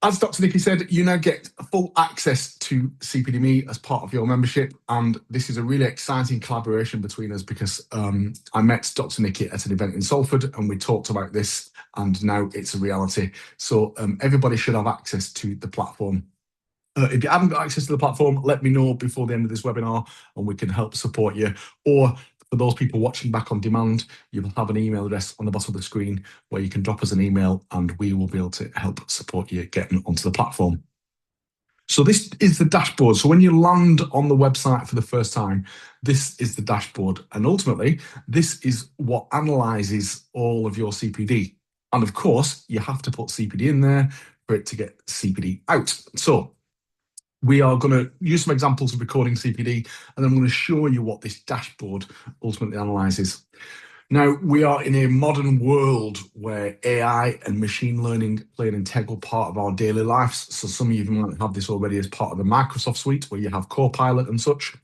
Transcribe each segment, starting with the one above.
As Dr. Nicky said, you now get full access to CPDme as part of your membership, and this is a really exciting collaboration between us because I met Dr. Nicky at an event in Salford and we talked about this, and now it's a reality. So everybody should have access to the platform. If you haven't got access to the platform, let me know before the end of this webinar and we can help support you. Or for those people watching back on demand, you will have an email address on the bottom of the screen where you can drop us an email and we will be able to help support you getting onto the platform. So this is the dashboard. So when you land on the website for the first time, this is the dashboard. And ultimately, this is what analyzes all of your CPD. And of course, you have to put CPD in there for it to get CPD out. So we are going to use some examples of recording CPD, and then I'm going to show you what this dashboard ultimately analyzes. Now, we are in a modern world where AI and machine learning play an integral part of our daily lives. So some of you might have this already as part of the Microsoft suite where you have Copilot and such.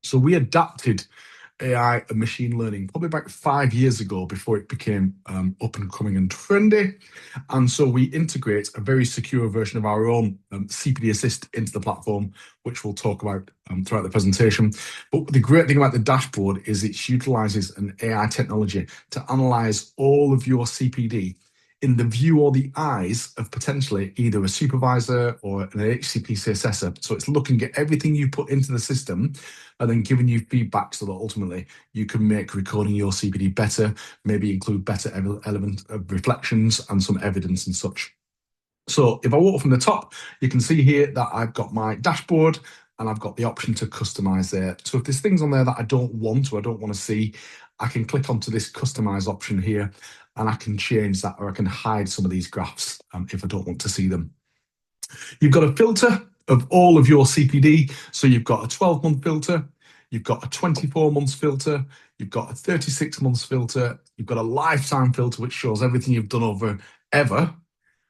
So we adapted AI and machine learning probably about 5 years ago before it became up and coming and trendy. And so we integrate a very secure version of our own CPD Assist into the platform, which we'll talk about throughout the presentation. But the great thing about the dashboard is it utilizes an AI technology to analyze all of your CPD in the view or the eyes of potentially either a supervisor or an HCPC assessor. So it's looking at everything you put into the system and then giving you feedback so that ultimately you can make recording your CPD better, maybe include better element of reflections and some evidence and such. So if I walk from the top, you can see here that I've got my dashboard and I've got the option to customize there. So if there's things on there that I don't want or I don't want to see, I can click onto this customize option here and I can change that, or I can hide some of these graphs if I don't want to see them. You've got a filter of all of your CPD. So you've got a 12-month filter, you've got a 24 months filter, you've got a 36 months filter, you've got a lifetime filter, which shows everything you've done over ever.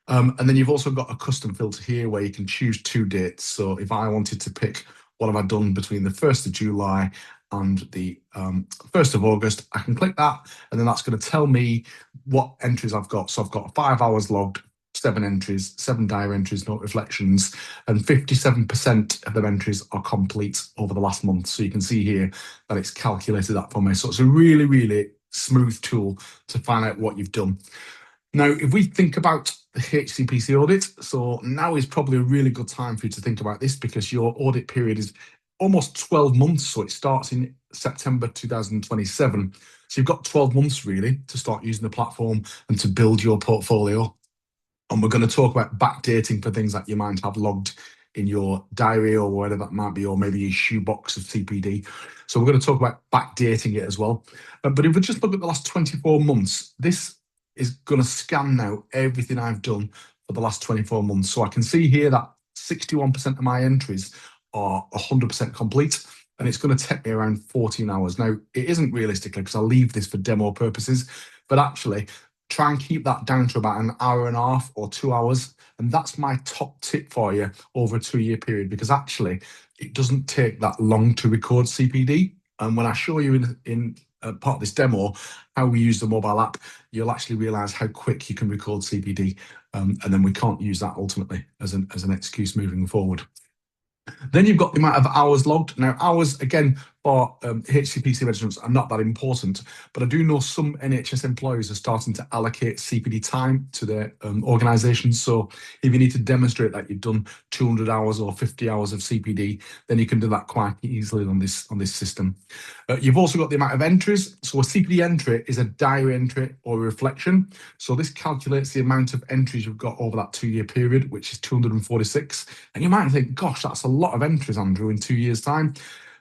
And then you've also got a custom filter here where you can choose 2 dates. So if I wanted to pick what have I done between the 1st of July and the 1st of August, I can click that, and then that's going to tell me what entries I've got. So I've got 5 hours logged, 7 entries, 7 diary entries, no reflections, and 57% of them entries are complete over the last month. So you can see here that it's calculated that for me. So it's a really, really smooth tool to find out what you've done. Now, if we think about the HCPC audit, so now is probably a really good time for you to think about this because your audit period is almost 12 months. So it starts in September 2027. So you've got 12 months really to start using the platform and to build your portfolio. And we're going to talk about backdating for things that you might have logged in your diary or whatever that might be, or maybe your shoebox of CPD. So we're going to talk about backdating it as well. But if we just look at the last 24 months, this is going to scan now everything I've done for the last 24 months. So I can see here that 61% of my entries are 100% complete, and it's going to take me around 14 hours. Now, it isn't realistically because I'll leave this for demo purposes, but actually try and keep that down to about an hour and a half or 2 hours. And that's my top tip for you over a 2-year period, because actually it doesn't take that long to record CPD. And when I show you in part of this demo how we use the mobile app, you'll actually realize how quick you can record CPD. And then we can't use that ultimately as an excuse moving forward. Then you've got the amount of hours logged. Now, hours, again, for HCPC registrants are not that important, but I do know some NHS employers are starting to allocate CPD time to their organisations. So if you need to demonstrate that you've done 200 hours or 50 hours of CPD, then you can do that quite easily on this system. You've also got the amount of entries. So a CPD entry is a diary entry or a reflection. So this calculates the amount of entries you've got over that 2-year period, which is 246. And you might think, gosh, that's a lot of entries, Andrew, in 2 years' time.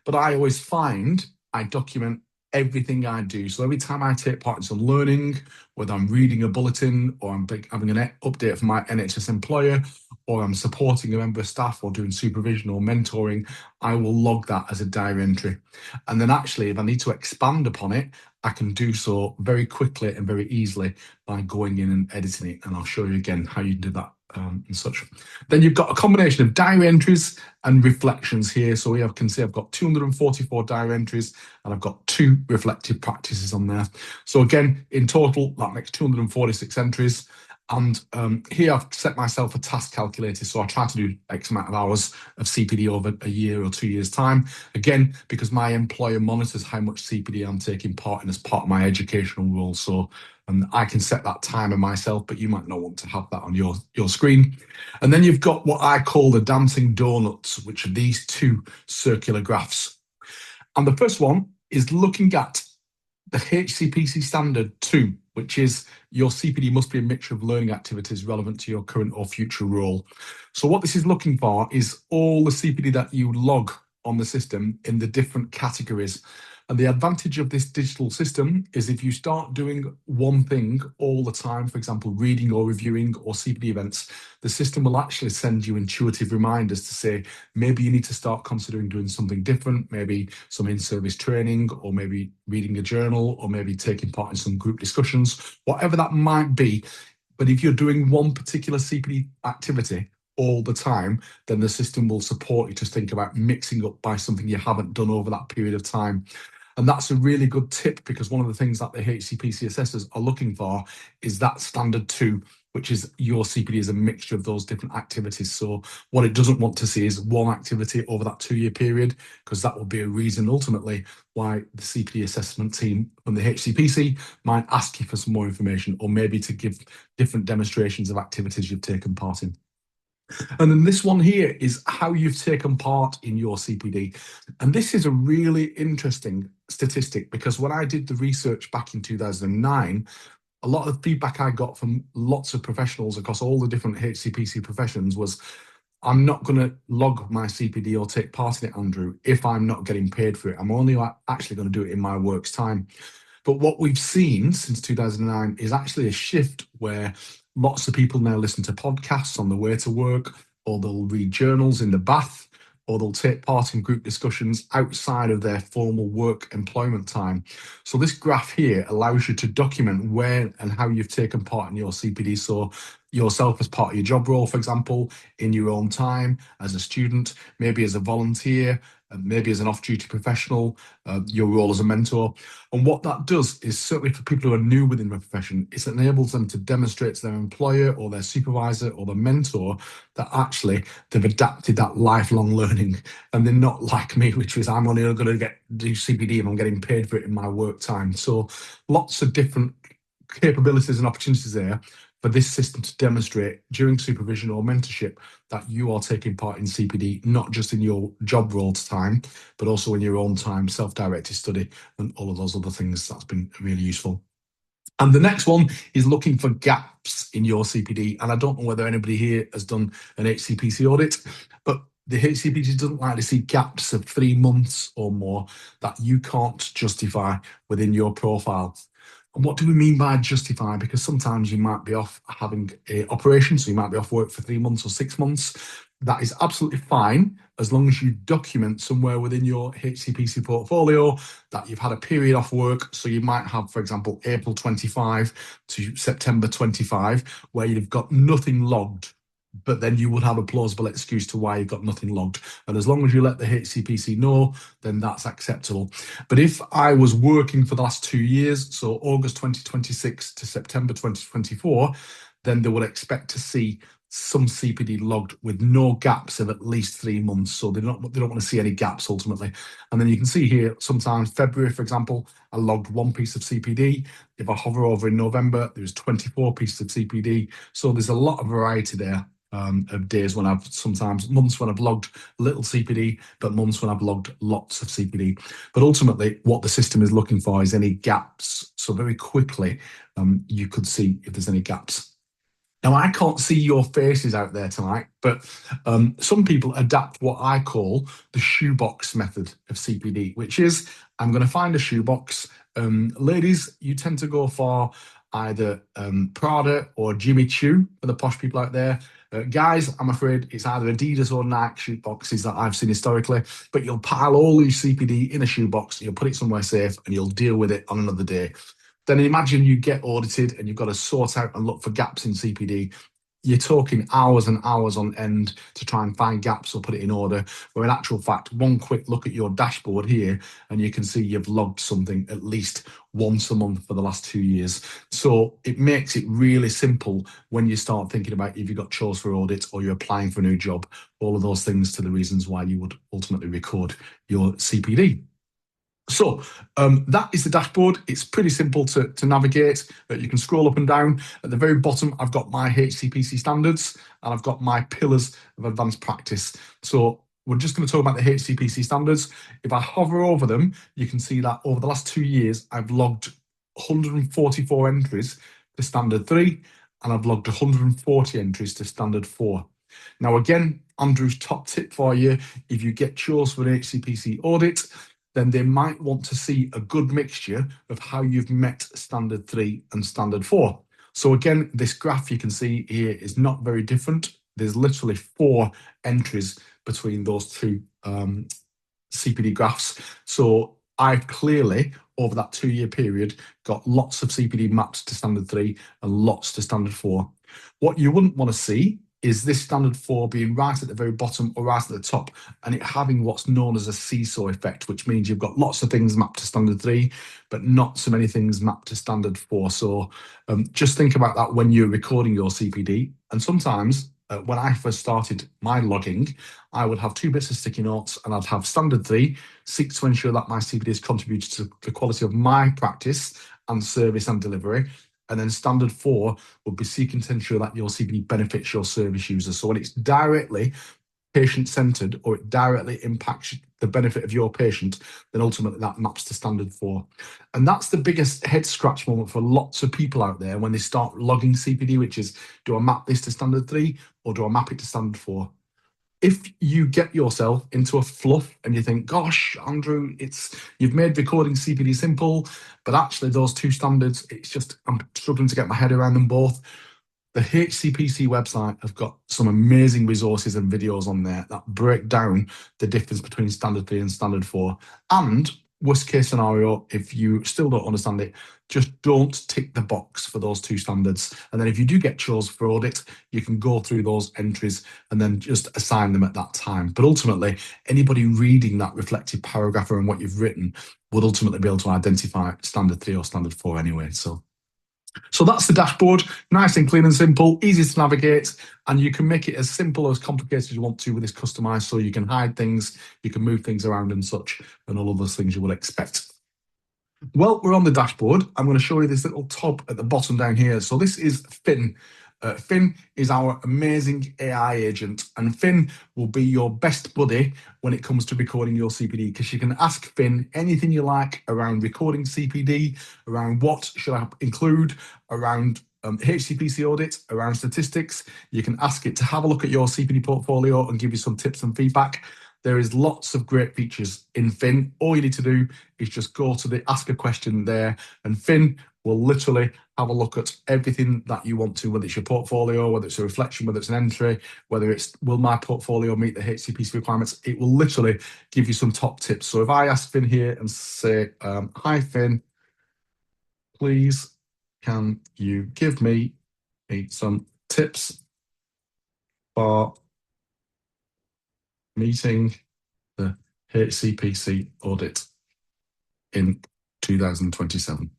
But I always find I document everything I do. So every time I take part in some learning, whether I'm reading a bulletin or I'm having an update from my NHS employer, or I'm supporting a member of staff or doing supervision or mentoring, I will log that as a diary entry. And then actually, if I need to expand upon it, I can do so very quickly and very easily by going in and editing it. And I'll show you again how you do that and such. Then you've got a combination of diary entries and reflections here. So here I can see I've got 244 diary entries and I've got 2 reflective practices on there. So again, in total, that makes 246 entries. And here I've set myself a task calculator. So I try to do X amount of hours of CPD over a year or 2 years' time. Again, because my employer monitors how much CPD I'm taking part in as part of my educational role. So I can set that timer myself, but you might not want to have that on your screen. And then you've got what I call the dancing donuts, which are these two circular graphs. And the first one is looking at the HCPC standard 2, which is your CPD must be a mixture of learning activities relevant to your current or future role. So what this is looking for is all the CPD that you log on the system in the different categories. And the advantage of this digital system is if you start doing one thing all the time, for example, reading or reviewing or CPD events, the system will actually send you intuitive reminders to say, maybe you need to start considering doing something different, maybe some in-service training, or maybe reading a journal, or maybe taking part in some group discussions, whatever that might be. But if you're doing one particular CPD activity all the time, then the system will support you to think about mixing up by something you haven't done over that period of time. And that's a really good tip, because one of the things that the HCPC assessors are looking for is that standard 2, which is your CPD is a mixture of those different activities. So what it doesn't want to see is one activity over that 2-year period, because that will be a reason ultimately why the CPD assessment team from the HCPC might ask you for some more information, or maybe to give different demonstrations of activities you've taken part in. And then this one here is how you've taken part in your CPD. And this is a really interesting statistic, because when I did the research back in 2009, a lot of the feedback I got from lots of professionals across all the different HCPC professions was, I'm not going to log my CPD or take part in it, Andrew, if I'm not getting paid for it. I'm only actually going to do it in my work's time. But what we've seen since 2009 is actually a shift where lots of people now listen to podcasts on the way to work, or they'll read journals in the bath, or they'll take part in group discussions outside of their formal work employment time. So this graph here allows you to document where and how you've taken part in your CPD. So yourself as part of your job role, for example, in your own time, as a student, maybe as a volunteer, maybe as an off-duty professional, your role as a mentor. And what that does is, certainly for people who are new within the profession, it enables them to demonstrate to their employer or their supervisor or their mentor that actually they've adapted that lifelong learning, and they're not like me, which is I'm only going to do CPD if I'm getting paid for it in my work time. So lots of different capabilities and opportunities there for this system to demonstrate during supervision or mentorship that you are taking part in CPD, not just in your job role time, but also in your own time, self-directed study, and all of those other things. That's been really useful. And the next one is looking for gaps in your CPD. And I don't know whether anybody here has done an HCPC audit, but the HCPC doesn't like to see gaps of 3 months or more that you can't justify within your profile. And what do we mean by justify? Because sometimes you might be off having an operation, so you might be off work for 3 months or 6 months. That is absolutely fine, as long as you document somewhere within your HCPC portfolio that you've had a period off work. So you might have, for example, April 25 to September 25, where you've got nothing logged, but then you would have a plausible excuse to why you've got nothing logged. And as long as you let the HCPC know, then that's acceptable. But if I was working for the last 2 years, so August 2026 to September 2024, then they would expect to see some CPD logged with no gaps of at least 3 months. So they don't want to see any gaps ultimately. And then you can see here, sometimes February, for example, I logged 1 piece of CPD. If I hover over in November, there's 24 pieces of CPD. So there's a lot of variety there. Of days when months when I've logged little CPD, but months when I've logged lots of CPD. But ultimately, what the system is looking for is any gaps. So very quickly, you could see if there's any gaps. Now, I can't see your faces out there tonight, but some people adapt what I call the shoebox method of CPD, which is I'm going to find a shoebox. Ladies, you tend to go for either Prada or Jimmy Choo for the posh people out there. Guys, I'm afraid it's either Adidas or Nike shoeboxes that I've seen historically, but you'll pile all your CPD in a shoebox, you'll put it somewhere safe, and you'll deal with it on another day. Then imagine you get audited and you've got to sort out and look for gaps in CPD. you're talking hours and hours on end to try and find gaps or put it in order. Where in actual fact, one quick look at your dashboard here, and you can see you've logged something at least once a month for the last 2 years. So it makes it really simple when you start thinking about if you've got chose for audit or you're applying for a new job, all of those things to the reasons why you would ultimately record your CPD. So that is the dashboard. It's pretty simple to navigate. You can scroll up and down. At the very bottom, I've got my HCPC standards and I've got my pillars of advanced practice. So we're just going to talk about the HCPC standards. If I hover over them, you can see that over the last 2 years, I've logged 144 entries to standard 3 and I've logged 140 entries to standard 4. Now, again, Andrew's top tip for you, if you get chose for an HCPC audit, then they might want to see a good mixture of how you've met standard 3 and standard 4. So again, this graph you can see here is not very different. There's literally 4 entries between those two CPD graphs. So I've clearly, over that 2-year period, got lots of CPD mapped to standard 3 and lots to standard 4. What you wouldn't want to see is this standard 4 being right at the very bottom or right at the top, and it having what's known as a seesaw effect, which means you've got lots of things mapped to standard 3, but not so many things mapped to standard 4. So just think about that when you're recording your CPD. And sometimes when I first started my logging, I would have 2 bits of sticky notes and I'd have standard 3, seek to ensure that my CPD has contributed to the quality of my practice and service and delivery. And then standard 4 would be seeking to ensure that your CPD benefits your service users. So when it's directly patient-centered or it directly impacts the benefit of your patient, then ultimately that maps to standard 4. And that's the biggest head scratch moment for lots of people out there when they start logging CPD, which is, do I map this to standard 3 or do I map it to standard 4? If you get yourself into a fluff and you think, gosh, Andrew, you've made recording CPD simple, but actually those 2 standards, I'm struggling to get my head around them both. The HCPC website have got some amazing resources and videos on there that break down the difference between standard 3 and standard 4. And worst case scenario, if you still don't understand it, just don't tick the box for those 2 standards. And then if you do get chose for audit, you can go through those entries and then just assign them at that time. But ultimately, anybody reading that reflective paragraph around what you've written would ultimately be able to identify standard 3 or standard 4 anyway. So that's the dashboard, nice and clean and simple, easy to navigate, and you can make it as simple or as complicated as you want to with this customized, so you can hide things, you can move things around and such, and all of those things you will expect. Well, we're on the dashboard. I'm going to show you this little tab at the bottom down here. So this is Finn. Finn is our amazing AI agent, and Finn will be your best buddy when it comes to recording your CPD, because you can ask Finn anything you like around recording CPD, around what should I include, around HCPC audit, around statistics. You can ask it to have a look at your CPD portfolio and give you some tips and feedback. There is lots of great features in Finn. All you need to do is just go to the ask a question there, and Finn will literally have a look at everything that you want to, whether it's your portfolio, whether it's a reflection, whether it's an entry, whether it's, will my portfolio meet the HCPC requirements? It will literally give you some top tips. So if I ask Finn here and say, hi Finn, please, can you give me some tips for meeting the HCPC audit in 2027?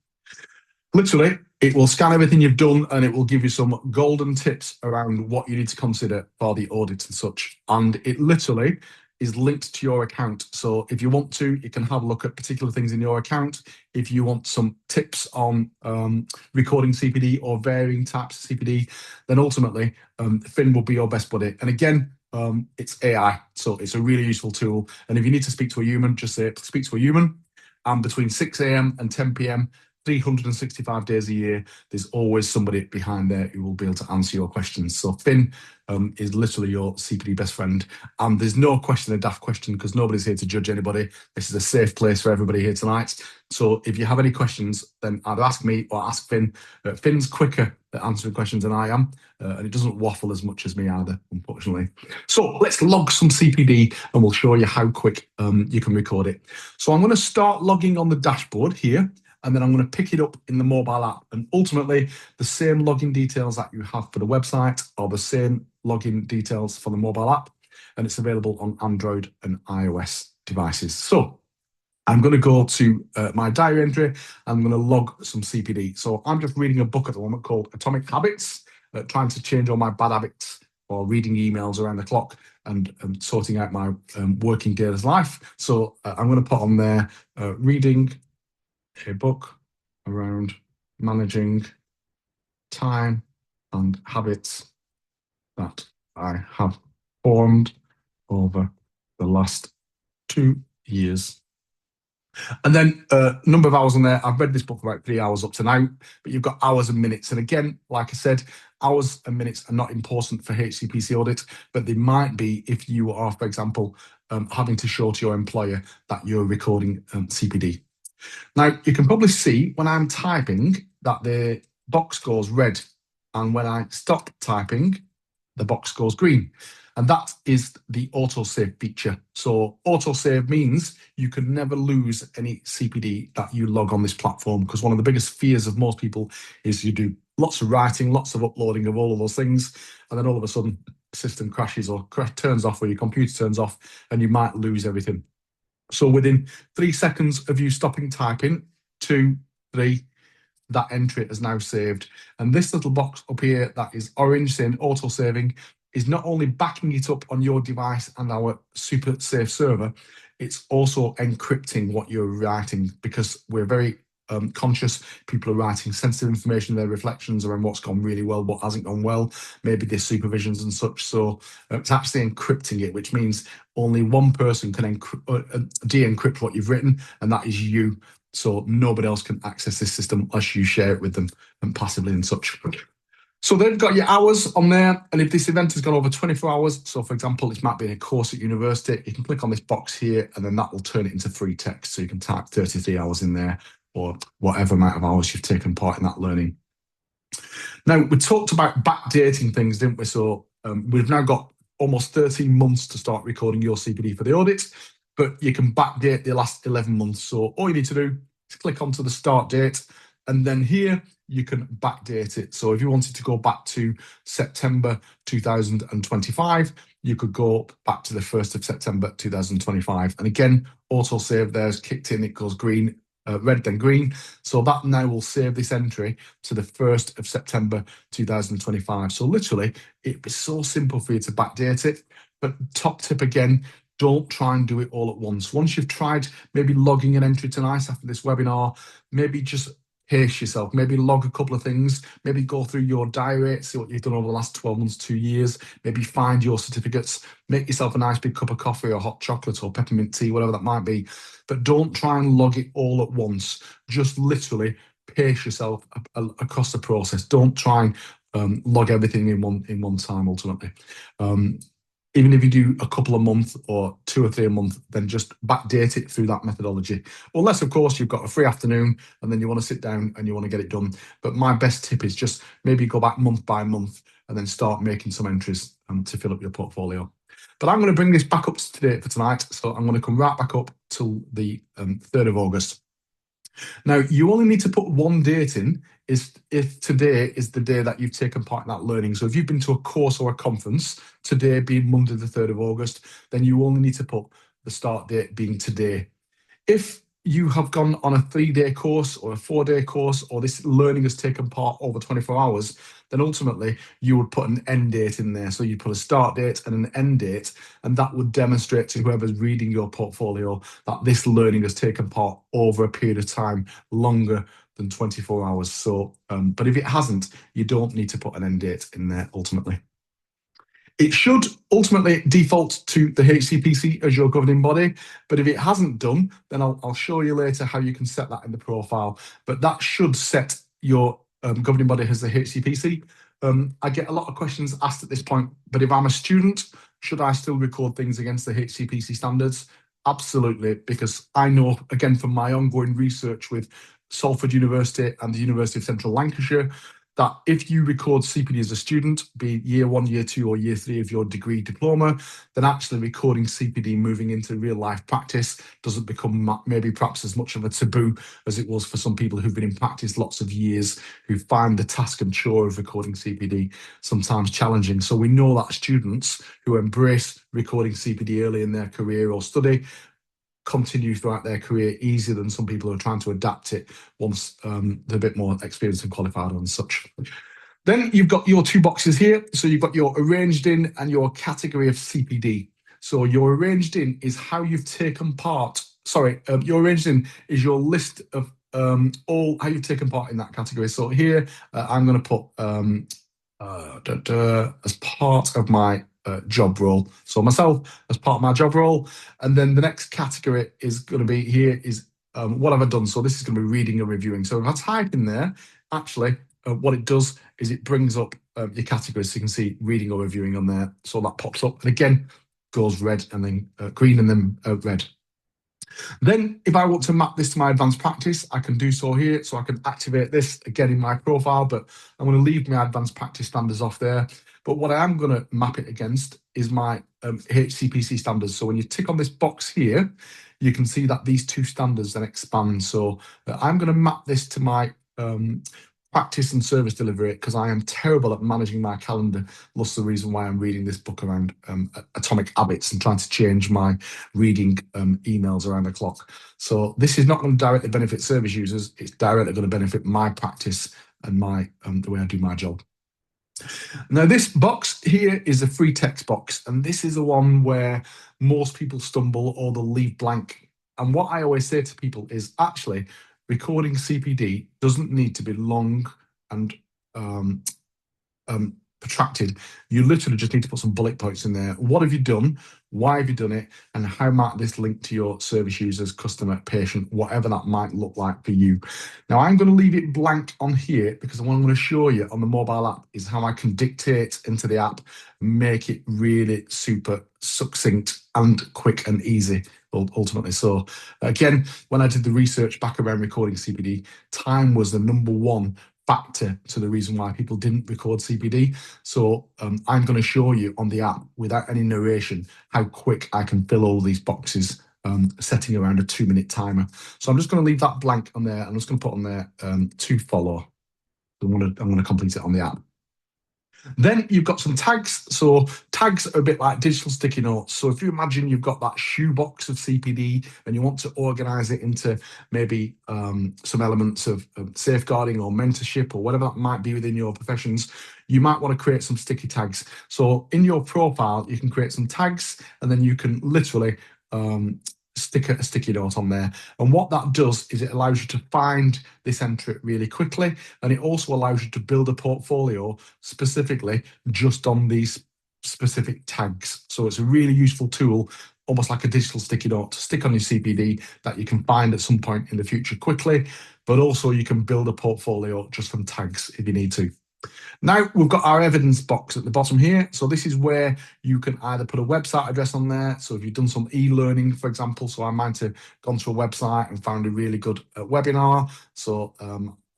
Literally, it will scan everything you've done and it will give you some golden tips around what you need to consider for the audit and such. And it literally is linked to your account. So if you want to, you can have a look at particular things in your account. If you want some tips on recording CPD or varying types of CPD, then ultimately Finn will be your best buddy. And again, it's AI, so it's a really useful tool. And if you need to speak to a human, just say, speak to a human. And between 6 a.m. and 10 p.m., 365 days a year, there's always somebody behind there who will be able to answer your questions. So Finn is literally your CPD best friend. And there's no question a daft question, because nobody's here to judge anybody. This is a safe place for everybody here tonight. So if you have any questions, then either ask me or ask Finn. Finn's quicker at answering questions than I am, and it doesn't waffle as much as me either, unfortunately. So let's log some CPD and we'll show you how quick you can record it. So I'm going to start logging on the dashboard here. and then I'm going to pick it up in the mobile app. And ultimately, the same login details that you have for the website are the same login details for the mobile app, and it's available on Android and iOS devices. So I'm going to go to my diary entry. I'm going to log some CPD. So I'm just reading a book at the moment called Atomic Habits, trying to change all my bad habits, or reading emails around the clock and sorting out my working day's life. So I'm going to put on there reading a book around managing time and habits that I have formed over the last 2 years. And then number of hours on there. I've read this book about 3 hours up to now, but you've got hours and minutes. And again, like I said, hours and minutes are not important for HCPC audit, but they might be if you are, for example, having to show to your employer that you're recording CPD. Now, you can probably see when I'm typing that the box goes red, and when I stop typing, the box goes green. And that is the autosave feature. So autosave means you can never lose any CPD that you log on this platform, because one of the biggest fears of most people is you do lots of writing, lots of uploading of all of those things, and then all of a sudden the system crashes or turns off, or your computer turns off, and you might lose everything. So within 3 seconds of you stopping typing, 2, 3, that entry is now saved. And this little box up here that is orange saying auto saving is not only backing it up on your device and our super safe server, it's also encrypting what you're writing, because we're very conscious people are writing sensitive information, their reflections around what's gone really well, what hasn't gone well, maybe their supervisions and such. So it's actually encrypting it, which means only one person can de-encrypt what you've written, and that is you. So nobody else can access this system unless you share it with them and passively and such. So they've got your hours on there, and if this event has gone over 24 hours, so for example, it might be in a course at university, you can click on this box here, and then that will turn it into free text. So you can type 33 hours in there, or whatever amount of hours you've taken part in that learning. Now, we talked about backdating things, didn't we? So we've now got almost 13 months to start recording your CPD for the audit, but you can backdate the last 11 months. So all you need to do is click onto the start date, and then here you can backdate it. So if you wanted to go back to September 2025, you could go back to the 1st of September 2025. And again, autosave there's kicked in, it goes green, red then green. So that now will save this entry to the 1st of September 2025. So literally, it'd be so simple for you to backdate it. But top tip again, don't try and do it all at once. Once you've tried maybe logging an entry tonight after this webinar, maybe just pace yourself, maybe log a couple of things, maybe go through your diary, see what you've done over the last 12 months, 2 years, maybe find your certificates, make yourself a nice big cup of coffee or hot chocolate or peppermint tea, whatever that might be. But don't try and log it all at once. Just literally pace yourself across the process. Don't try and log everything in one time ultimately. Even if you do a couple a month or 2 or 3 a month, then just backdate it through that methodology. Unless, of course, you've got a free afternoon and then you want to sit down and you want to get it done. But my best tip is just maybe go back month by month and then start making some entries to fill up your portfolio. But I'm going to bring this back up to date for tonight. So I'm going to come right back up till the 3rd of August. Now, you only need to put one date in if today is the day that you've taken part in that learning. So if you've been to a course or a conference, today being Monday the 3rd of August, then you only need to put the start date being today. If you have gone on a 3-day course or a 4-day course, or this learning has taken part over 24 hours, then ultimately you would put an end date in there. So you put a start date and an end date, and that would demonstrate to whoever's reading your portfolio that this learning has taken part over a period of time longer than 24 hours. So, but if it hasn't, you don't need to put an end date in there ultimately. It should ultimately default to the HCPC as your governing body, but if it hasn't done, then I'll show you later how you can set that in the profile. But that should set your governing body as the HCPC. I get a lot of questions asked at this point, but if I'm a student, should I still record things against the HCPC standards? Absolutely, because I know, again, from my ongoing research with Salford University and the University of Central Lancashire, that if you record CPD as a student, be it year 1, year 2, or year 3 of your degree diploma, then actually recording CPD moving into real life practice doesn't become maybe perhaps as much of a taboo as it was for some people who've been in practice lots of years, who find the task and chore of recording CPD sometimes challenging. So we know that students who embrace recording CPD early in their career or study continue throughout their career easier than some people who are trying to adapt it once they're a bit more experienced and qualified and such. Then you've got your 2 boxes here. So you've got your arranged in and your category of CPD. So your arranged in is how you've taken part. Sorry, your arranged in is your list of all how you've taken part in that category. So here I'm going to put as part of my job role. So myself as part of my job role. And then the next category is going to be here is what have I done? So this is going to be reading and reviewing. So if I type in there, actually, what it does is it brings up your categories. So you can see reading or reviewing on there. So that pops up. And again, goes red and then green and then red. Then if I want to map this to my advanced practice, I can do so here. So I can activate this again in my profile, but I'm going to leave my advanced practice standards off there. But what I am going to map it against is my HCPC standards. So when you tick on this box here, you can see that these 2 standards then expand. So I'm going to map this to my practice and service delivery because I am terrible at managing my calendar. That's the reason why I'm reading this book around atomic habits and trying to change my reading emails around the clock. So this is not going to directly benefit service users. It's directly going to benefit my practice and my the way I do my job. Now, this box here is a free text box, and this is the one where most people stumble or they'll leave blank. And what I always say to people is actually recording CPD doesn't need to be long and protracted. You literally just need to put some bullet points in there. What have you done? Why have you done it? And how might this link to your service users, customer, patient, whatever that might look like for you? Now, I'm going to leave it blank on here because what I'm going to show you on the mobile app is how I can dictate into the app, make it really super succinct and quick and easy ultimately. So again, when I did the research back around recording CPD, time was the #1 factor to the reason why people didn't record CPD. So I'm going to show you on the app without any narration how quick I can fill all these boxes, setting around a 2-minute timer. So I'm just going to leave that blank on there. I'm just going to put on there to follow. I'm going to complete it on the app. Then you've got some tags. So tags are a bit like digital sticky notes. So if you imagine you've got that shoebox of CPD and you want to organize it into maybe some elements of safeguarding or mentorship or whatever that might be within your professions, you might want to create some sticky tags. So in your profile, you can create some tags and then you can literally stick a sticky note on there. And what that does is it allows you to find this entry really quickly. And it also allows you to build a portfolio specifically just on these specific tags. So it's a really useful tool, almost like a digital sticky note to stick on your CPD that you can find at some point in the future quickly. But also you can build a portfolio just from tags if you need to. Now we've got our evidence box at the bottom here. So this is where you can either put a website address on there. So if you've done some e-learning, for example, so I might have gone to a website and found a really good webinar. So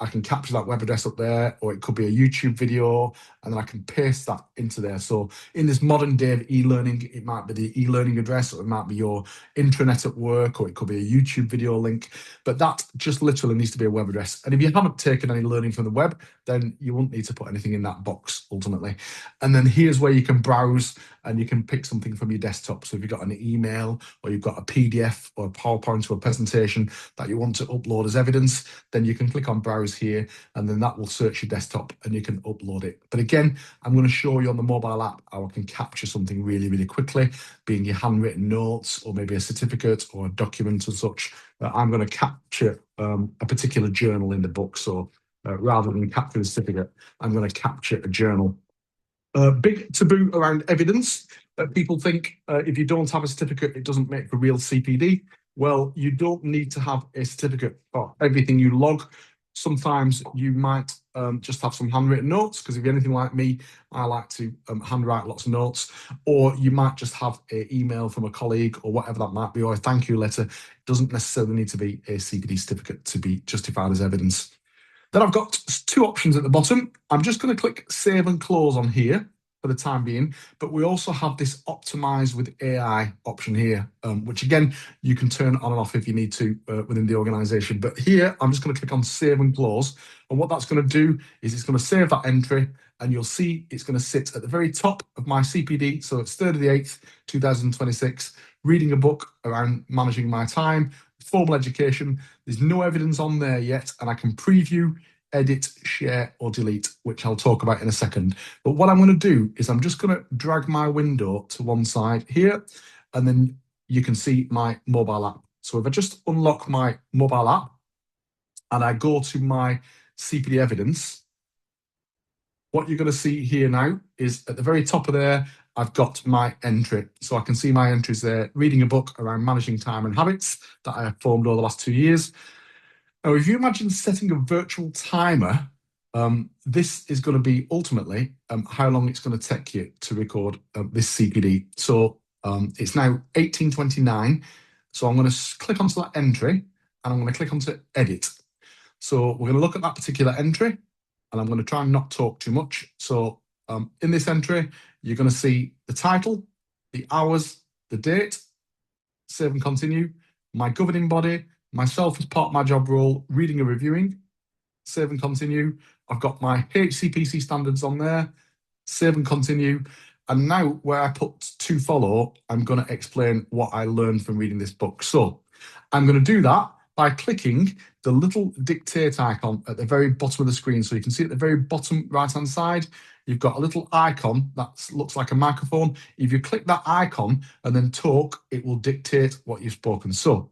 I can capture that web address up there, or it could be a YouTube video, and then I can paste that into there. So in this modern day of e-learning, it might be the e-learning address, or it might be your intranet at work, or it could be a YouTube video link, but that just literally needs to be a web address. And if you haven't taken any learning from the web, then you won't need to put anything in that box ultimately. And then here's where you can browse and you can pick something from your desktop. So if you've got an email or you've got a PDF or a PowerPoint or a presentation that you want to upload as evidence, then you can click on browse here and then that will search your desktop and you can upload it. But again, I'm going to show you on the mobile app how I can capture something really, really quickly, being your handwritten notes or maybe a certificate or a document and such. I'm going to capture a particular journal in the book. So rather than capture a certificate, I'm going to capture a journal. Big taboo around evidence. People think if you don't have a certificate, it doesn't make for real CPD. Well, you don't need to have a certificate for everything you log. Sometimes you might just have some handwritten notes, because if you're anything like me, I like to handwrite lots of notes. Or you might just have an email from a colleague or whatever that might be, or a thank you letter. It doesn't necessarily need to be a CPD certificate to be justified as evidence. Then I've got two options at the bottom. I'm just going to click Save and Close on here for the time being, but we also have this Optimize with AI option here, which again, you can turn on and off if you need to within the organization. But here, I'm just going to click on Save and Close. And what that's going to do is it's going to save that entry, and you'll see it's going to sit at the very top of my CPD. So it's 3rd of the 8th, 2026, reading a book around managing my time, formal education. There's no evidence on there yet, and I can preview, edit, share, or delete, which I'll talk about in a second. But what I'm going to do is I'm just going to drag my window to one side here, and then you can see my mobile app. So if I just unlock my mobile app and I go to my CPD evidence, what you're going to see here now is at the very top of there, I've got my entry. So I can see my entries there, reading a book around managing time and habits that I have formed over the last 2 years. Now, if you imagine setting a virtual timer, this is going to be ultimately how long it's going to take you to record this CPD. So it's now 18:29. So I'm going to click onto that entry, and I'm going to click onto edit. So we're going to look at that particular entry, and I'm going to try and not talk too much. So in this entry, you're going to see the title, the hours, the date, save and continue, my governing body, myself as part of my job role, reading and reviewing, save and continue. I've got my HCPC standards on there, save and continue. And now where I put to follow, I'm going to explain what I learned from reading this book. So I'm going to do that by clicking the little dictate icon at the very bottom of the screen. So you can see at the very bottom right-hand side, you've got a little icon that looks like a microphone. If you click that icon and then talk, it will dictate what you've spoken. So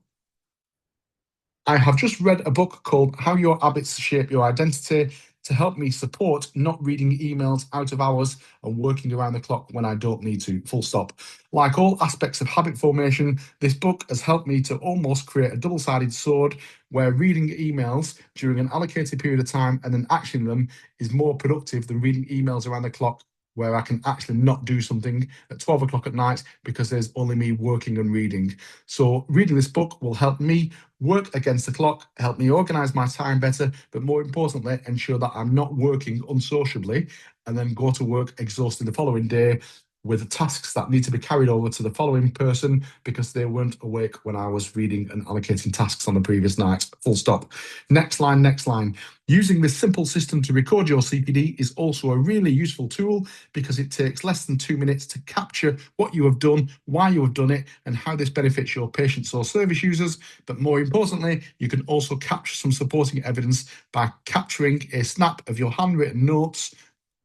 I have just read a book called How Your Habits Shape Your Identity to help me support not reading emails out of hours and working around the clock when I don't need to, full stop. Like all aspects of habit formation, this book has helped me to almost create a double-sided sword where reading emails during an allocated period of time and then actioning them is more productive than reading emails around the clock where I can actually not do something at 12 o'clock at night because there's only me working and reading. So reading this book will help me work against the clock, help me organize my time better, but more importantly, ensure that I'm not working unsociably and then go to work exhausted the following day with tasks that need to be carried over to the following person because they weren't awake when I was reading and allocating tasks on the previous night. Full stop. Next line, next line. Using this simple system to record your CPD is also a really useful tool because it takes less than 2 minutes to capture what you have done, why you have done it, and how this benefits your patients or service users. But more importantly, you can also capture some supporting evidence by capturing a snap of your handwritten notes,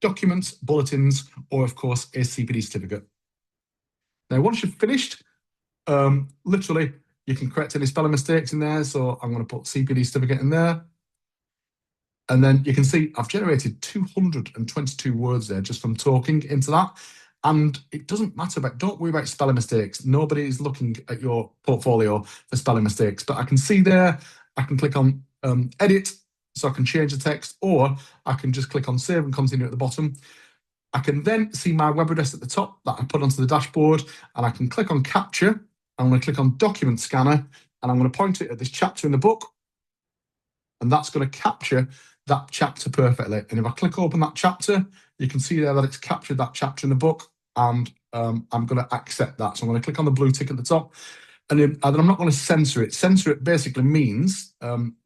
documents, bulletins, or of course, a CPD certificate. Now, once you've finished, literally, you can correct any spelling mistakes in there. So I'm going to put CPD certificate in there. And then you can see I've generated 222 words there just from talking into that. And it doesn't matter don't worry about spelling mistakes. Nobody is looking at your portfolio for spelling mistakes. But I can see there, I can click on edit, so I can change the text, or I can just click on save and continue at the bottom. I can then see my web address at the top that I put onto the dashboard, and I can click on capture. I'm going to click on document scanner, and I'm going to point it at this chapter in the book, and that's going to capture that chapter perfectly. And if I click open that chapter, you can see there that it's captured that chapter in the book, and I'm going to accept that. So I'm going to click on the blue tick at the top, and then I'm not going to censor it. Censor it basically means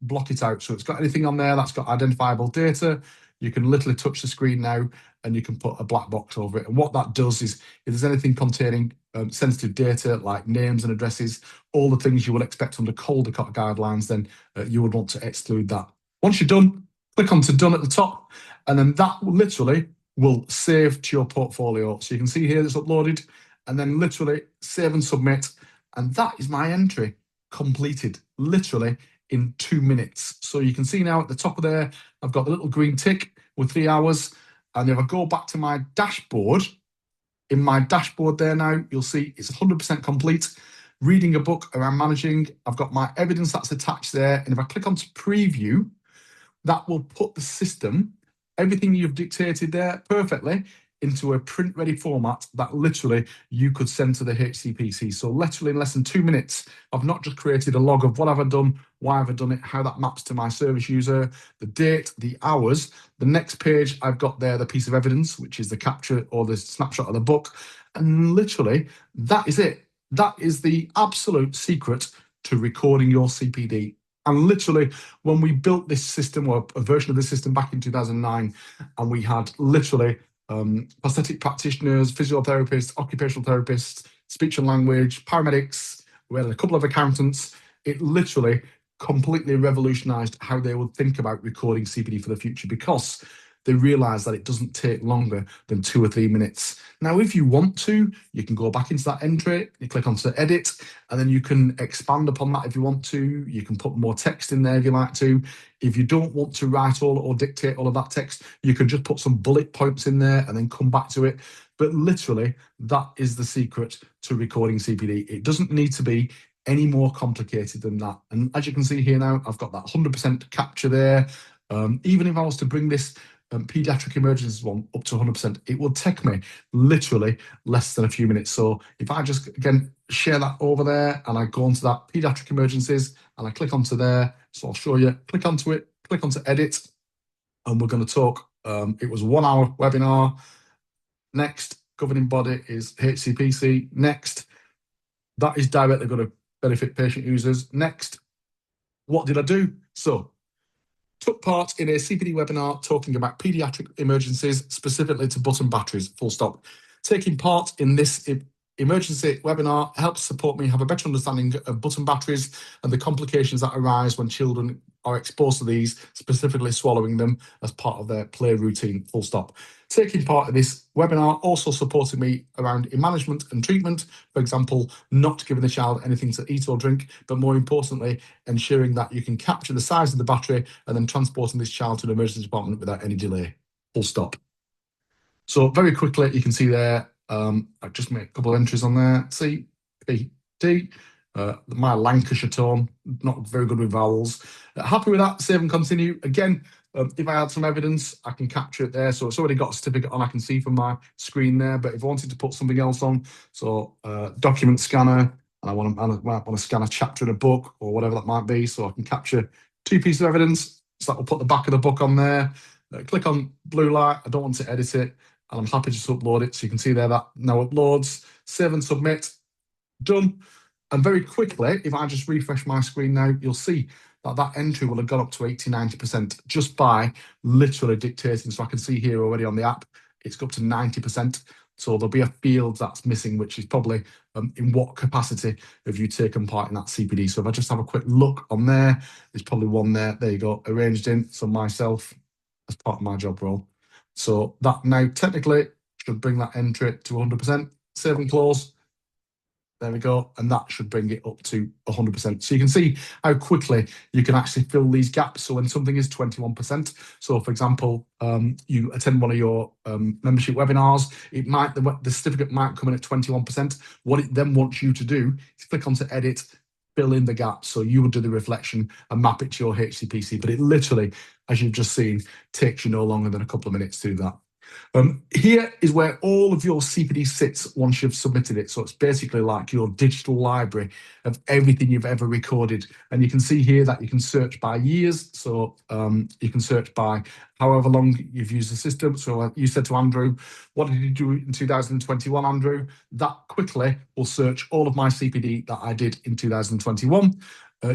block it out. So it's got anything on there that's got identifiable data, you can literally touch the screen now and you can put a black box over it. And what that does is if there's anything containing sensitive data like names and addresses, all the things you would expect under Caldecott guidelines, then you would want to exclude that. Once you're done, click on to done at the top, and then that literally will save to your portfolio. So you can see here it's uploaded, and then literally save and submit. And that is my entry completed, literally in 2 minutes. So you can see now at the top of there, I've got the little green tick with 3 hours. And if I go back to my dashboard, in my dashboard there now, you'll see it's 100% complete. Reading a book around managing, I've got my evidence that's attached there. And if I click onto preview, that will put the system, everything you've dictated there perfectly into a print-ready format that literally you could send to the HCPC. So literally in less than 2 minutes, I've not just created a log of what have I done, why have I done it, how that maps to my service user, the date, the hours. The next page, I've got there the piece of evidence, which is the capture or the snapshot of the book. And literally, that is it. That is the absolute secret to recording your CPD. And literally, when we built this system, or a version of the system back in 2009, and we had literally prosthetic practitioners, physiotherapists, occupational therapists, speech and language, paramedics, we had a couple of accountants, it literally completely revolutionized how they would think about recording CPD for the future, because they realize that it doesn't take longer than 2 or 3 minutes. Now, if you want to, you can go back into that entry, you click onto edit, and then you can expand upon that if you want to. You can put more text in there if you like to. If you don't want to write all or dictate all of that text, you can just put some bullet points in there and then come back to it. But literally, that is the secret to recording CPD. It doesn't need to be any more complicated than that. And as you can see here now, I've got that 100% capture there. Even if I was to bring this pediatric emergencies one up to 100%, it will take me literally less than a few minutes. So if I just, again, share that over there and I go onto that pediatric emergencies and I click onto there, so I'll show you, click onto it, click onto edit, and we're going to talk, it was a 1 hour webinar. Next, governing body is HCPC. Next, that is directly going to benefit patient users. Next, what did I do? So, took part in a CPD webinar talking about paediatric emergencies, specifically to button batteries, full stop. Taking part in this emergency webinar helps support me have a better understanding of button batteries and the complications that arise when children are exposed to these, specifically swallowing them as part of their play routine, full stop. Taking part in this webinar also supported me around in management and treatment, for example, not giving the child anything to eat or drink, but more importantly, ensuring that you can capture the size of the battery and then transporting this child to an emergency department without any delay, full stop. So very quickly, you can see there, I've just made a couple of entries on there. CPD, my Lancashire tone, not very good with vowels. Happy with that, save and continue. Again, if I had some evidence, I can capture it there. So it's already got a certificate on, I can see from my screen there. But if I wanted to put something else on, so document scanner, and I want to scan a chapter in a book or whatever that might be, so I can capture 2 pieces of evidence. So that will put the back of the book on there. Click on blue light. I don't want to edit it, and I'm happy to upload it. So you can see there that now uploads. Save and submit. Done. And very quickly, if I just refresh my screen now, you'll see that that entry will have gone up to 80-90% just by literally dictating. So I can see here already on the app, it's up to 90%. So there'll be a field that's missing, which is probably in what capacity have you taken part in that CPD. So if I just have a quick look on there, there's probably one there. There you go, arranged in. So myself as part of my job role. So that now technically should bring that entry to 100%. Save and close. There we go, and that should bring it up to 100%. So you can see how quickly you can actually fill these gaps. So when something is 21%, so for example, you attend one of your membership webinars, it might the certificate might come in at 21%. What it then wants you to do is click onto edit, fill in the gaps. So you would do the reflection and map it to your HCPC. But it literally, as you've just seen, takes you no longer than a couple of minutes to do that. Here is where all of your CPD sits once you've submitted it. So it's basically like your digital library of everything you've ever recorded. And you can see here that you can search by years. So you can search by however long you've used the system. So you said to Andrew, what did you do in 2021, Andrew? That quickly will search all of my CPD that I did in 2021.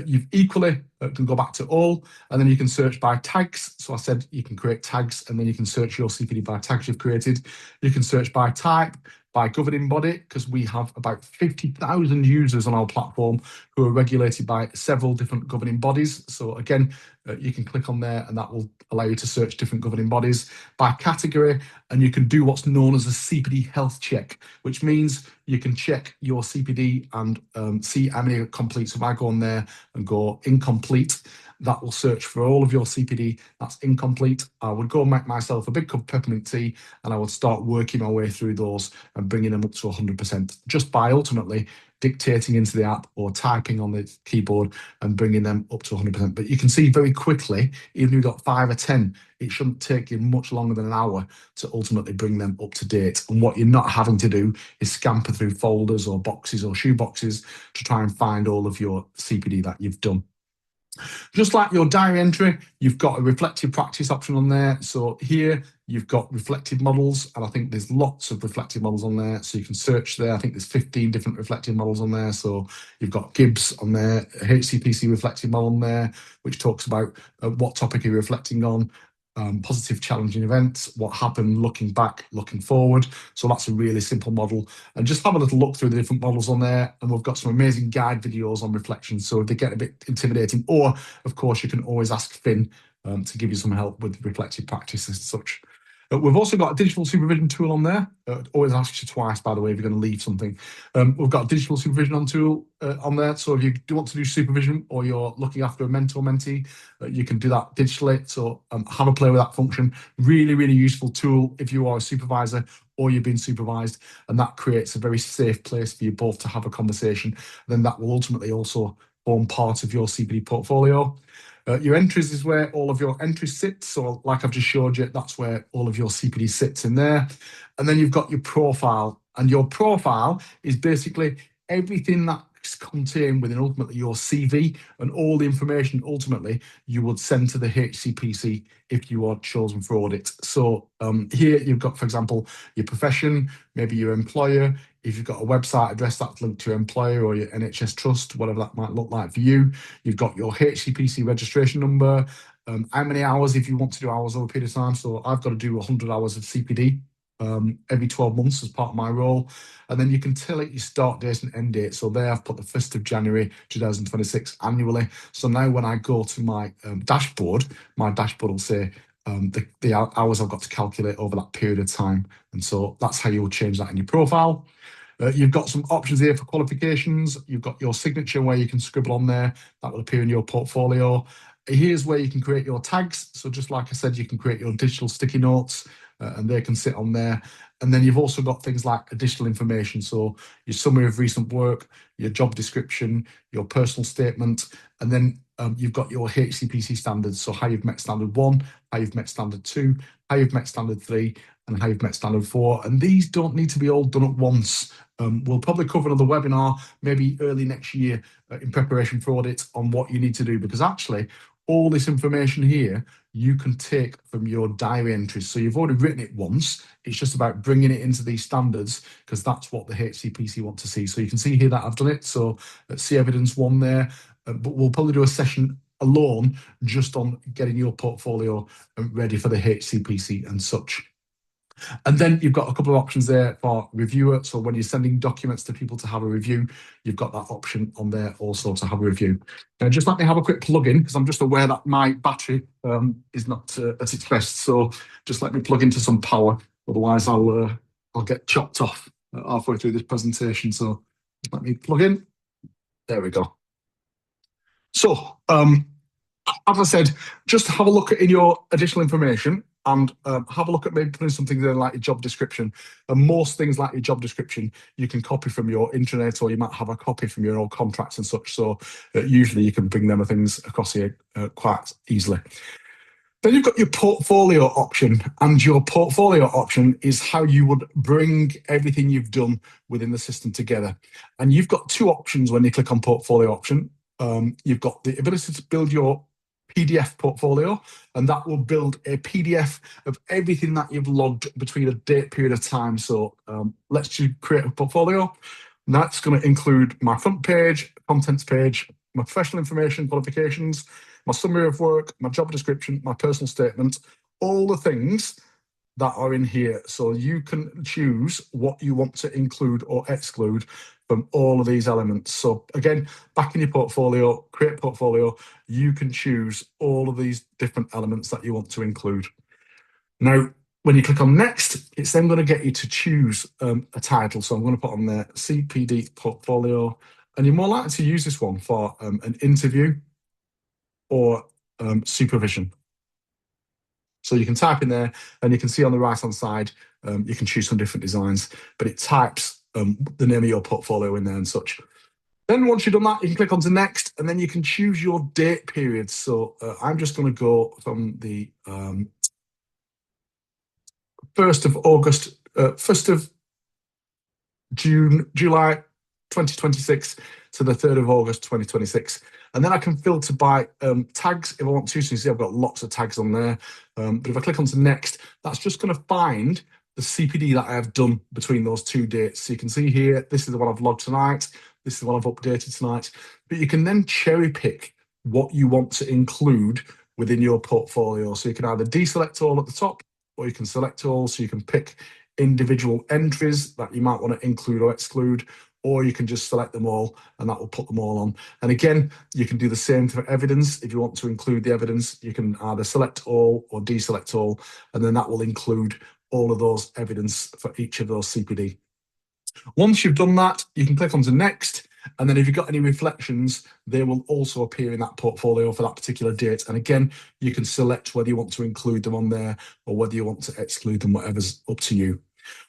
You've equally can go back to all, and then you can search by tags. So I said you can create tags, and then you can search your CPD by tags you've created. You can search by type, by governing body, because we have about 50,000 users on our platform who are regulated by several different governing bodies. So again, you can click on there and that will allow you to search different governing bodies by category, and you can do what's known as a CPD health check, which means you can check your CPD and see how many are complete. So if I go on there and go incomplete, that will search for all of your CPD that's incomplete. I would go make myself a big cup of peppermint tea and I would start working my way through those and bringing them up to 100% just by ultimately dictating into the app or typing on the keyboard and bringing them up to 100%. But you can see very quickly, even if you've got 5 or 10, it shouldn't take you much longer than an hour to ultimately bring them up to date. And what you're not having to do is scamper through folders or boxes or shoe boxes to try and find all of your CPD that you've done. Just like your diary entry, you've got a reflective practice option on there. So here you've got reflective models, and I think there's lots of reflective models on there. So you can search there. I think there's 15 different reflective models on there. So you've got Gibbs on there, a HCPC reflective model on there, which talks about what topic you're reflecting on. Positive challenging events, what happened, looking back, looking forward. So that's a really simple model. And just have a little look through the different models on there. And we've got some amazing guide videos on reflection. So if they get a bit intimidating, or of course, you can always ask Finn to give you some help with reflective practice and such. We've also got a digital supervision tool on there. Always asks you twice, by the way, if you're going to leave something. We've got a digital supervision tool on there. So if you do want to do supervision or you're looking after a mentor mentee, you can do that digitally. So have a play with that function. Really, really useful tool if you are a supervisor or you're being supervised. And that creates a very safe place for you both to have a conversation. Then that will ultimately also form part of your CPD portfolio. Your entries is where all of your entries sit. So like I've just showed you, that's where all of your CPD sits in there. And then you've got your profile. And your profile is basically everything that's contained within ultimately your CV and all the information ultimately you would send to the HCPC if you are chosen for audit. So here you've got, for example, your profession, maybe your employer. If you've got a website address that's linked to your employer or your NHS trust, whatever that might look like for you. You've got your HCPC registration number, how many hours if you want to do hours over a period of time. So I've got to do 100 hours of CPD every 12 months as part of my role. And then you can tell it your start date and end date. So there I've put the 1st of January 2026 annually. So now when I go to my dashboard, my dashboard will say the hours I've got to calculate over that period of time. And so that's how you'll change that in your profile. You've got some options here for qualifications. You've got your signature where you can scribble on there. That will appear in your portfolio. Here's where you can create your tags. So just like I said, you can create your digital sticky notes and they can sit on there. And then you've also got things like additional information. So your summary of recent work, your job description, your personal statement, and then you've got your HCPC standards. So how you've met standard 1, how you've met standard 2, how you've met standard 3, and how you've met standard 4. And these don't need to be all done at once. We'll probably cover another webinar, maybe early next year in preparation for audit on what you need to do, because actually all this information here you can take from your diary entries. So you've already written it once. It's just about bringing it into these standards because that's what the HCPC want to see. So you can see here that I've done it. So let's see evidence 1 there, but we'll probably do a session alone just on getting your portfolio ready for the HCPC and such. And then you've got a couple of options there for reviewer. So when you're sending documents to people to have a review, you've got that option on there also to have a review. Now, just let me have a quick plug in because I'm just aware that my battery is not at its best. So just let me plug into some power. Otherwise, I'll get chopped off halfway through this presentation. So just let me plug in. There we go. So as I said, just have a look in your additional information and have a look at maybe putting something there like your job description. And most things like your job description, you can copy from your intranet or you might have a copy from your old contracts and such. So usually you can bring them things across here quite easily. Then you've got your portfolio option, and your portfolio option is how you would bring everything you've done within the system together. And you've got 2 options when you click on portfolio option. You've got the ability to build your PDF portfolio, and that will build a PDF of everything that you've logged between a date period of time. So let's just create a portfolio. And that's going to include my front page, contents page, my professional information, qualifications, my summary of work, my job description, my personal statement, all the things that are in here. So you can choose what you want to include or exclude from all of these elements. So again, back in your portfolio, create portfolio, you can choose all of these different elements that you want to include. Now, when you click on next, it's then going to get you to choose a title. So I'm going to put on there CPD portfolio, and you're more likely to use this one for an interview or supervision. So you can type in there and you can see on the right hand side, you can choose some different designs, but it types the name of your portfolio in there and such. Then once you've done that, you can click on to next, and then you can choose your date period. So I'm just going to go from the 1st of August, 1st of July 2026 to the 3rd of August 2026. And then I can filter by tags if I want to. So you see I've got lots of tags on there. But if I click on to next, that's just going to find the CPD that I have done between those two dates. So you can see here, this is the one I've logged tonight. This is the one I've updated tonight. But you can then cherry pick what you want to include within your portfolio. So you can either deselect all at the top, or you can select all. So you can pick individual entries that you might want to include or exclude, or you can just select them all and that will put them all on. And again, you can do the same for evidence. If you want to include the evidence, you can either select all or deselect all, and then that will include all of those evidence for each of those CPD. Once you've done that, you can click on to next, and then if you've got any reflections, they will also appear in that portfolio for that particular date. And again, you can select whether you want to include them on there or whether you want to exclude them, whatever's up to you.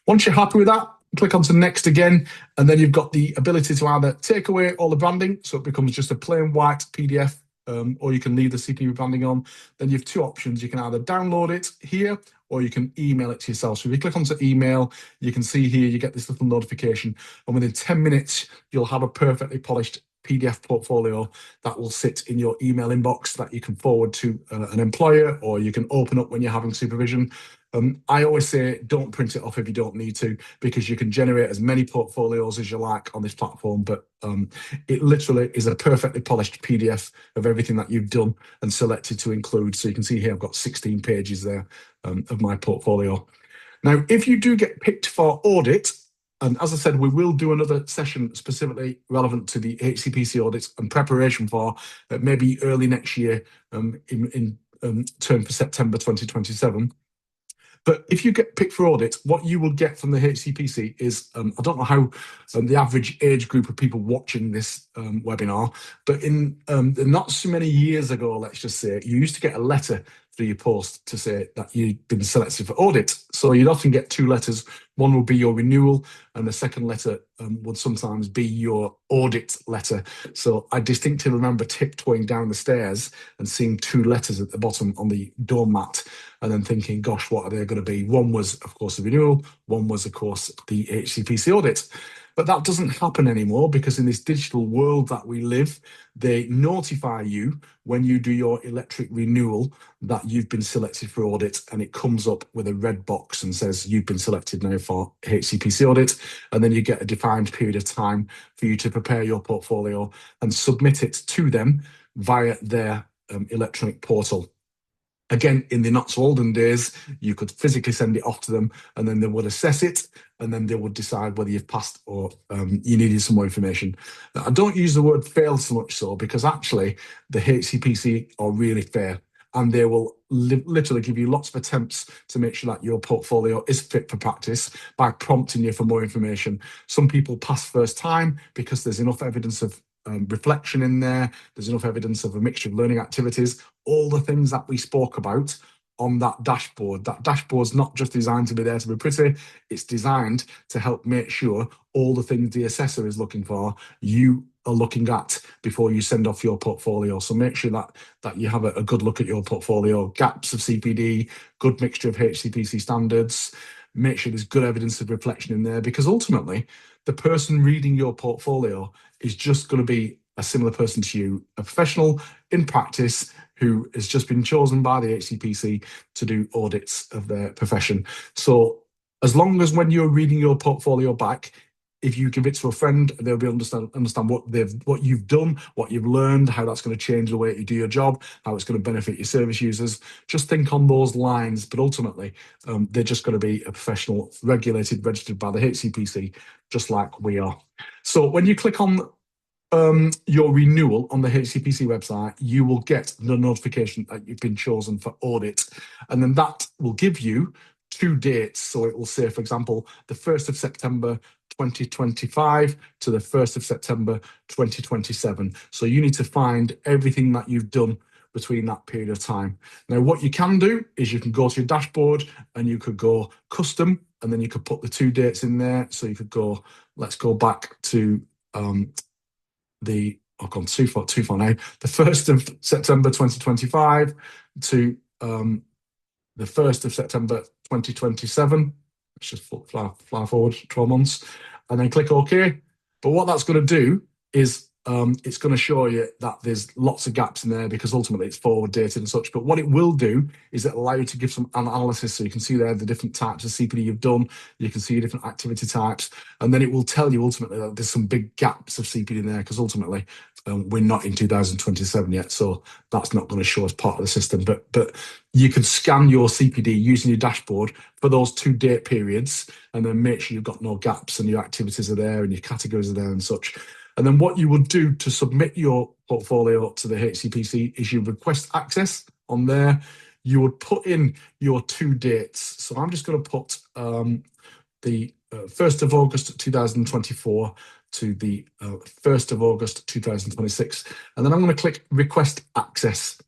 Once you're happy with that, click on to next again, and then you've got the ability to either take away all the branding, so it becomes just a plain white PDF, or you can leave the CPD branding on. Then you have two options. You can either download it here, or you can email it to yourself. So if you click onto email, you can see here, you get this little notification, and within 10 minutes, you'll have a perfectly polished PDF portfolio that will sit in your email inbox that you can forward to an employer, or you can open up when you're having supervision. I always say don't print it off if you don't need to, because you can generate as many portfolios as you like on this platform, but it literally is a perfectly polished PDF of everything that you've done and selected to include. So you can see here I've got 16 pages there of my portfolio. Now, if you do get picked for audit, and as I said, we will do another session specifically relevant to the HCPC audits and preparation for maybe early next year in term for September 2027. But if you get picked for audit, what you will get from the HCPC is, I don't know how the average age group of people watching this webinar, but in not so many years ago, let's just say, you used to get a letter through your post to say that you'd been selected for audit. So you'd often get two letters. One would be your renewal, and the second letter would sometimes be your audit letter. So I distinctly remember tiptoeing down the stairs and seeing two letters at the bottom on the doormat, and then thinking, gosh, what are they going to be? One was, of course, the renewal. One was, of course, the HCPC audit. But that doesn't happen anymore, because in this digital world that we live, they notify you when you do your electric renewal that you've been selected for audit, and it comes up with a red box and says you've been selected now for HCPC audit. And then you get a defined period of time for you to prepare your portfolio and submit it to them via their electronic portal. Again, in the not so olden days, you could physically send it off to them, and then they would assess it, and then they would decide whether you've passed or you needed some more information. I don't use the word fail so much so, because actually the HCPC are really fair, and they will literally give you lots of attempts to make sure that your portfolio is fit for practice by prompting you for more information. Some people pass first time because there's enough evidence of reflection in there. There's enough evidence of a mixture of learning activities, all the things that we spoke about on that dashboard. That dashboard's not just designed to be there to be pretty, it's designed to help make sure all the things the assessor is looking for, you are looking at before you send off your portfolio. So make sure that you have a good look at your portfolio, gaps of CPD, good mixture of HCPC standards, make sure there's good evidence of reflection in there, because ultimately the person reading your portfolio is just going to be a similar person to you, a professional in practice who has just been chosen by the HCPC to do audits of their profession. So as long as when you're reading your portfolio back, if you give it to a friend, they'll be able to understand what you've done, what you've learned, how that's going to change the way you do your job, how it's going to benefit your service users. Just think on those lines, but ultimately, they're just going to be a professional, regulated, registered by the HCPC, just like we are. So when you click on your renewal on the HCPC website, you will get the notification that you've been chosen for audit. And then that will give you two dates. So it will say, for example, the 1st of September 2025 to the 1st of September 2027. So you need to find everything that you've done between that period of time. Now, what you can do is you can go to your dashboard and you could go custom, and then you could put the two dates in there. So you could go let's go back to I've gone too far now. The 1st of September 2025 to the 1st of September 2027. Let's just fly forward 12 months and then click OK. But what that's going to do is it's going to show you that there's lots of gaps in there because ultimately it's forward dated and such. But what it will do is it allow you to give some analysis. So you can see there the different types of CPD you've done. You can see different activity types. And then it will tell you ultimately that there's some big gaps of CPD in there because ultimately we're not in 2027 yet. So that's not going to show as part of the system. But you can scan your CPD using your dashboard for those 2 date periods and then make sure you've got no gaps and your activities are there and your categories are there and such. And then what you would do to submit your portfolio to the HCPC is you request access on there. You would put in your 2 dates. So I'm just going to put the 1st of August 2024 to the 1st of August 2026. And then I'm going to click request access.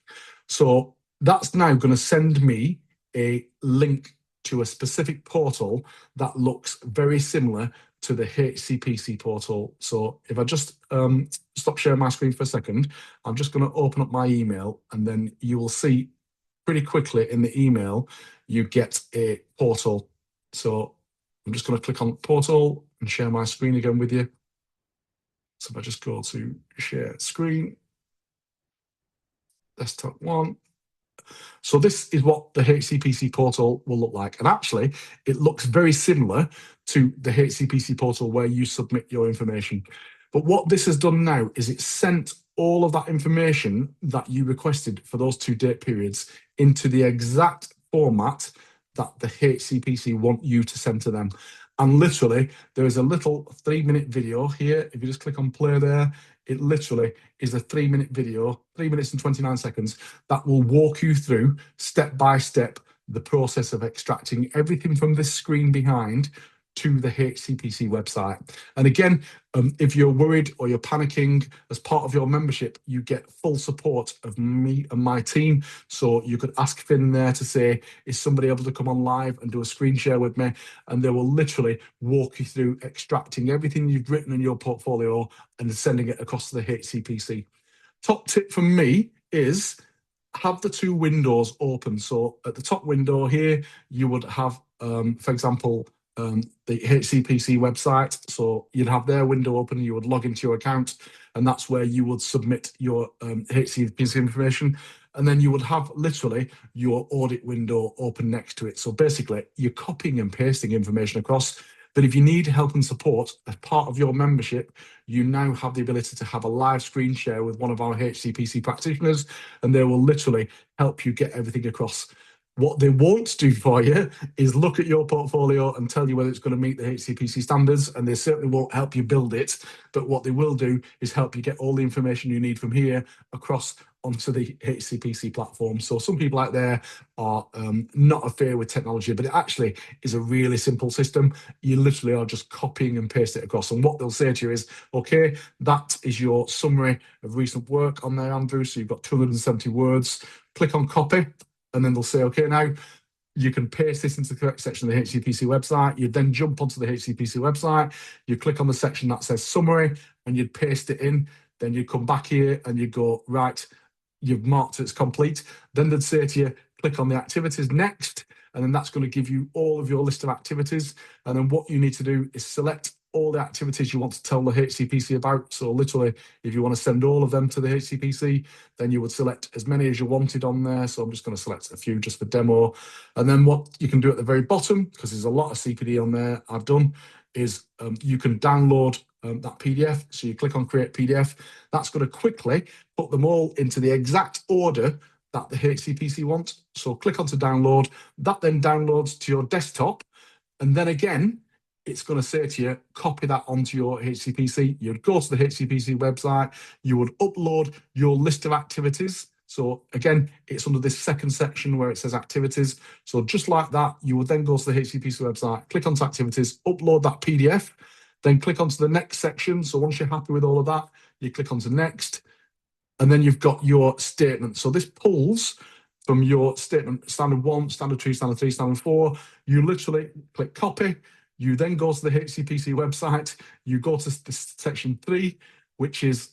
So that's now going to send me a link to a specific portal that looks very similar to the HCPC portal. So if I just stop sharing my screen for a second, I'm just going to open up my email and then you will see pretty quickly in the email, you get a portal. So I'm just going to click on portal and share my screen again with you. So if I just go to share screen, desktop 1. So this is what the HCPC portal will look like. And actually, it looks very similar to the HCPC portal where you submit your information. But what this has done now is it's sent all of that information that you requested for those 2 date periods into the exact format that the HCPC want you to send to them. And literally, there is a little 3-minute video here. If you just click on play there, it literally is a 3-minute video, 3 minutes and 29 seconds, that will walk you through step by step the process of extracting everything from this screen behind to the HCPC website. And again, if you're worried or you're panicking, as part of your membership, you get full support of me and my team. So you could ask Finn there to say, is somebody able to come on live and do a screen share with me? And they will literally walk you through extracting everything you've written in your portfolio and sending it across to the HCPC. Top tip from me is have the 2 windows open. So at the top window here, you would have, for example, the HCPC website. So you'd have their window open, you would log into your account, and that's where you would submit your HCPC information. And then you would have literally your audit window open next to it. So basically, you're copying and pasting information across. But if you need help and support as part of your membership, you now have the ability to have a live screen share with one of our HCPC practitioners, and they will literally help you get everything across. What they won't do for you is look at your portfolio and tell you whether it's going to meet the HCPC standards, and they certainly won't help you build it. But what they will do is help you get all the information you need from here across onto the HCPC platform. So some people out there are not affair with technology, but it actually is a really simple system. You literally are just copying and pasting it across. And what they'll say to you is, okay, that is your summary of recent work on there, Andrew. So you've got 270 words. Click on copy. And then they'll say, okay, now you can paste this into the correct section of the HCPC website. You then jump onto the HCPC website. You click on the section that says summary and you'd paste it in. Then you come back here and you go, right, you've marked it's complete. Then they'd say to you, click on the activities next. And then that's going to give you all of your list of activities. And then what you need to do is select all the activities you want to tell the HCPC about. So literally, if you want to send all of them to the HCPC, then you would select as many as you wanted on there. So I'm just going to select a few just for demo. And then what you can do at the very bottom, because there's a lot of CPD on there I've done, is you can download that PDF. So you click on create PDF. That's going to quickly put them all into the exact order that the HCPC wants. So click onto download. That then downloads to your desktop. And then again, it's going to say to you, copy that onto your HCPC. You'd go to the HCPC website, you would upload your list of activities. So again, it's under this second section where it says activities. So just like that, you would then go to the HCPC website, click onto activities, upload that PDF, then click onto the next section. So once you're happy with all of that, you click onto next, and then you've got your statement. So this pulls from your statement, standard 1, standard 2, standard 3, standard 4. You literally click copy. You then go to the HCPC website, you go to section 3, which is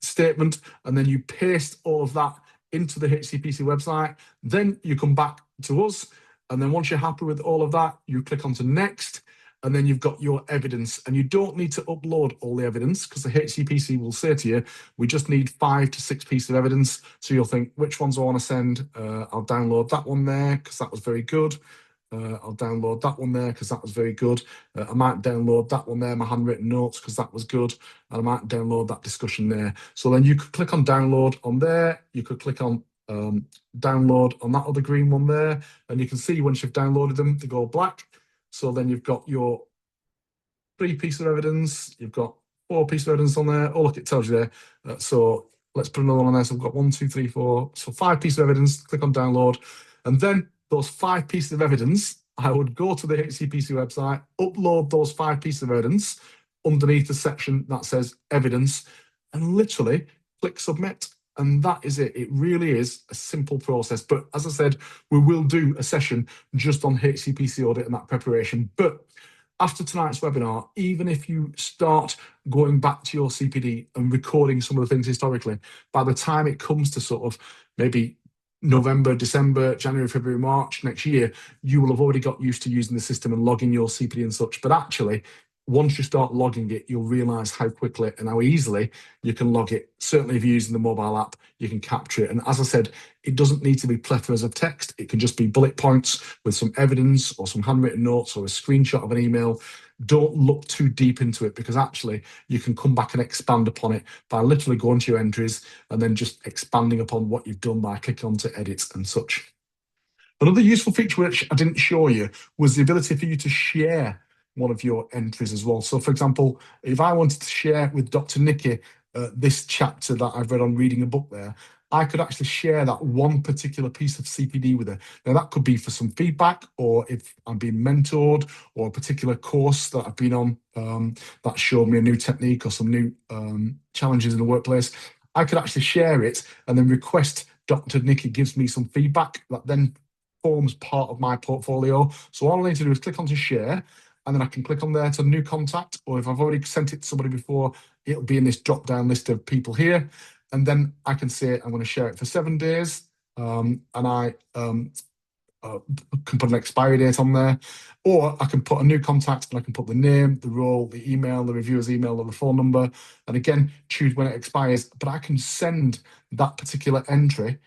statement, and then you paste all of that into the HCPC website. Then you come back to us, and then once you're happy with all of that, you click onto next, and then you've got your evidence. And you don't need to upload all the evidence, because the HCPC will say to you, we just need 5 to 6 pieces of evidence. So you'll think, which ones I want to send? I'll download that one there because that was very good. I'll download that one there because that was very good. I might download that one there, my handwritten notes, because that was good. And I might download that discussion there. So then you could click on download on there. You could click on download on that other green one there. And you can see once you've downloaded them, they go black. So then you've got your 3 pieces of evidence. You've got 4 pieces of evidence on there. Oh, look, it tells you there. So let's put another one on there. So we've got 1, 2, 3, 4. So 5 pieces of evidence. Click on download. And then those 5 pieces of evidence, I would go to the HCPC website, upload those 5 pieces of evidence underneath the section that says evidence, and literally click submit. And that is it. It really is a simple process. But as I said, we will do a session just on HCPC audit and that preparation. But after tonight's webinar, even if you start going back to your CPD and recording some of the things historically, by the time it comes to sort of maybe November, December, January, February, March next year, you will have already got used to using the system and logging your CPD and such. But actually, once you start logging it, you'll realize how quickly and how easily you can log it. Certainly, if you're using the mobile app, you can capture it. And as I said, it doesn't need to be plethoras of text. It can just be bullet points with some evidence or some handwritten notes or a screenshot of an email. Don't look too deep into it, because actually you can come back and expand upon it by literally going to your entries and then just expanding upon what you've done by clicking onto edits and such. Another useful feature which I didn't show you was the ability for you to share one of your entries as well. So for example, if I wanted to share with Dr. Nikki this chapter that I've read on reading a book there, I could actually share that one particular piece of CPD with her. Now that could be for some feedback, or if I'm being mentored, or a particular course that I've been on that showed me a new technique or some new challenges in the workplace. I could actually share it and then request Dr. Nikki gives me some feedback that then forms part of my portfolio. So all I need to do is click on to share, and then I can click on there to new contact, or if I've already sent it to somebody before, it'll be in this drop down list of people here. And then I can say I'm going to share it for 7 days, and I can put an expiry date on there, or I can put a new contact and I can put the name, the role, the email, the reviewer's email, or the phone number, and again choose when it expires. But I can send that particular entry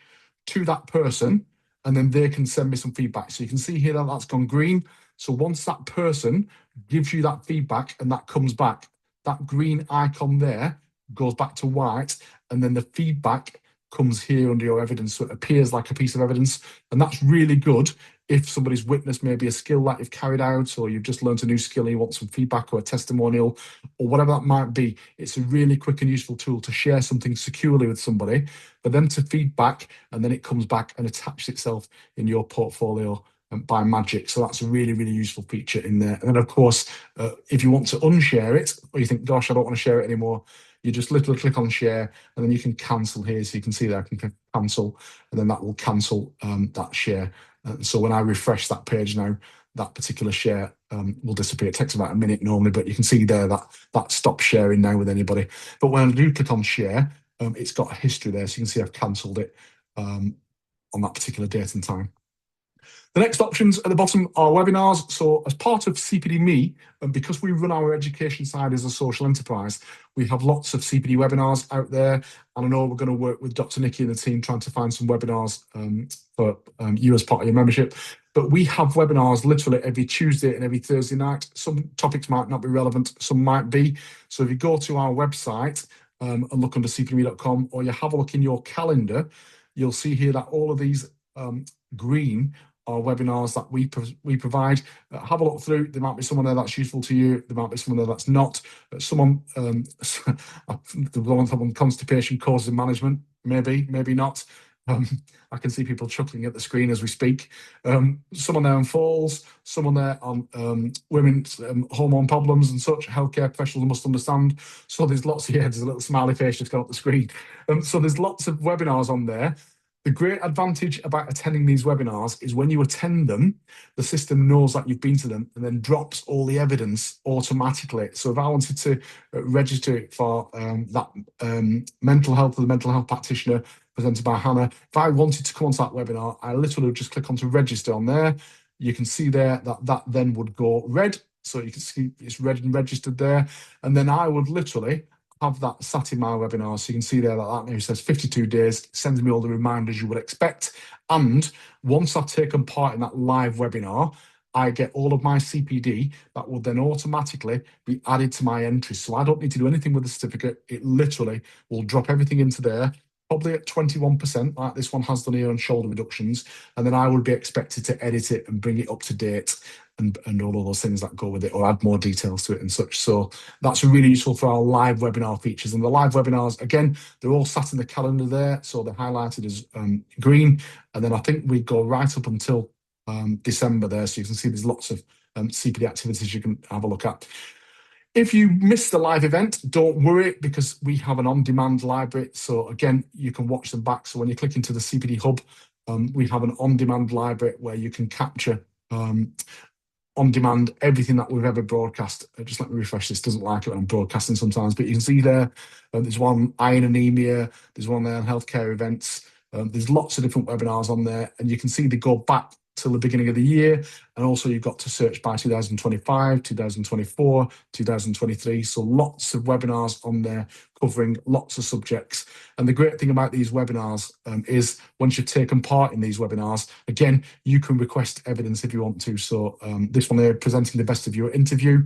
to that person, and then they can send me some feedback. So you can see here that that's gone green. So once that person gives you that feedback and that comes back, that green icon there goes back to white, and then the feedback comes here under your evidence. So it appears like a piece of evidence, and that's really good if somebody's witnessed maybe a skill that you've carried out, or you've just learned a new skill and you want some feedback or a testimonial or whatever that might be. It's a really quick and useful tool to share something securely with somebody, for them to feedback, and then it comes back and attaches itself in your portfolio by magic. So that's a really, really useful feature in there. And then of course, if you want to unshare it, or you think, gosh, I don't want to share it anymore, you just literally click on share, and then you can cancel here. So you can see there, I can click cancel, and then that will cancel that share. So when I refresh that page now, that particular share will disappear. It takes about a minute normally, but you can see there that that stops sharing now with anybody. But when I do click on share, it's got a history there. So you can see I've cancelled it on that particular date and time. The next options at the bottom are webinars. So as part of CPDme, and because we run our education side as a social enterprise, we have lots of CPD webinars out there. And I know we're going to work with Dr. Nikki and the team trying to find some webinars for you as part of your membership. But we have webinars literally every Tuesday and every Thursday night. Some topics might not be relevant, some might be. So if you go to our website and look under cpdme.com, or you have a look in your calendar, you'll see here that all of these green are webinars that we provide. Have a look through. There might be someone there that's useful to you. There might be someone there that's not. Someone, the one on constipation causes in management, maybe not. I can see people chuckling at the screen as we speak. Someone there on falls, someone there on women's hormone problems and such. Healthcare professionals must understand. So there's lots of, there's a little smiley face just gone up the screen. So there's lots of webinars on there. The great advantage about attending these webinars is when you attend them, the system knows that you've been to them and then drops all the evidence automatically. So if I wanted to register it for that mental health, or the mental health practitioner presented by Hannah, if I wanted to come onto that webinar, I literally would just click on to register on there. You can see there that that then would go red. So you can see it's red and registered there. And then I would literally have that sat in my webinar. So you can see there that now says 52 days, sends me all the reminders you would expect. And once I've taken part in that live webinar, I get all of my CPD that will then automatically be added to my entries. So I don't need to do anything with the certificate. It literally will drop everything into there, probably at 21%, like this one has done here on shoulder reductions. And then I would be expected to edit it and bring it up to date and all of those things that go with it, or add more details to it and such. So that's really useful for our live webinar features. And the live webinars, again, they're all sat in the calendar there. So they're highlighted as green. And then I think we go right up until December there. So you can see there's lots of CPD activities you can have a look at. If you miss the live event, don't worry, because we have an on-demand library. So again, you can watch them back. So when you click into the CPD Hub, we have an on-demand library where you can capture on demand everything that we've ever broadcast. Just let me refresh this. Doesn't like it when I'm broadcasting sometimes, but you can see there, there's one iron anemia, there's one there on healthcare events. There's lots of different webinars on there, and you can see they go back till the beginning of the year. And also you've got to search by 2025, 2024, 2023. So lots of webinars on there covering lots of subjects. And the great thing about these webinars is once you've taken part in these webinars, again, you can request evidence if you want to. So this one here, presenting the best of your interview.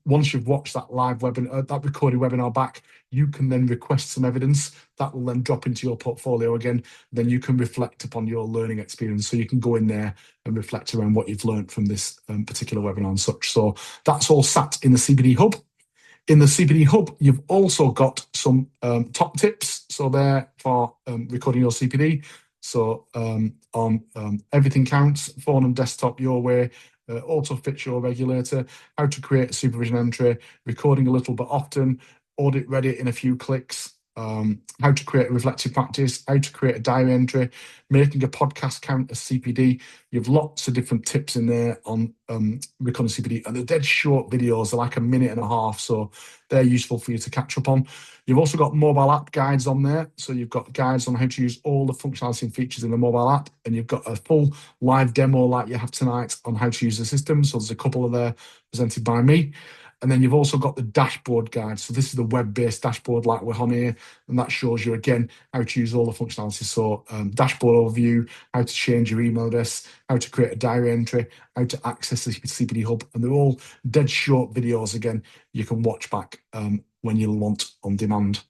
Once you've watched that live webinar, that recorded webinar back, you can then request some evidence that will then drop into your portfolio again. Then you can reflect upon your learning experience. So you can go in there and reflect around what you've learned from this particular webinar and such. So that's all sat in the CPD Hub. In the CPD Hub, you've also got some top tips. So there for recording your CPD. So on everything counts, phone and desktop your way, auto fit your regulator, how to create a supervision entry, recording a little but often, audit ready in a few clicks, how to create a reflective practice, how to create a diary entry, making a podcast count as CPD. You have lots of different tips in there on recording CPD, and they're dead short videos. They're like a minute and a half, so they're useful for you to catch up on. You've also got mobile app guides on there. So you've got guides on how to use all the functionality and features in the mobile app, and you've got a full live demo like you have tonight on how to use the system. So there's a couple of there presented by me. And then you've also got the dashboard guide. So this is the web-based dashboard like we're on here, and that shows you, again, how to use all the functionality. So dashboard overview, how to change your email address, how to create a diary entry, how to access the CPD Hub. And they're all dead short videos, again, you can watch back when you want on demand.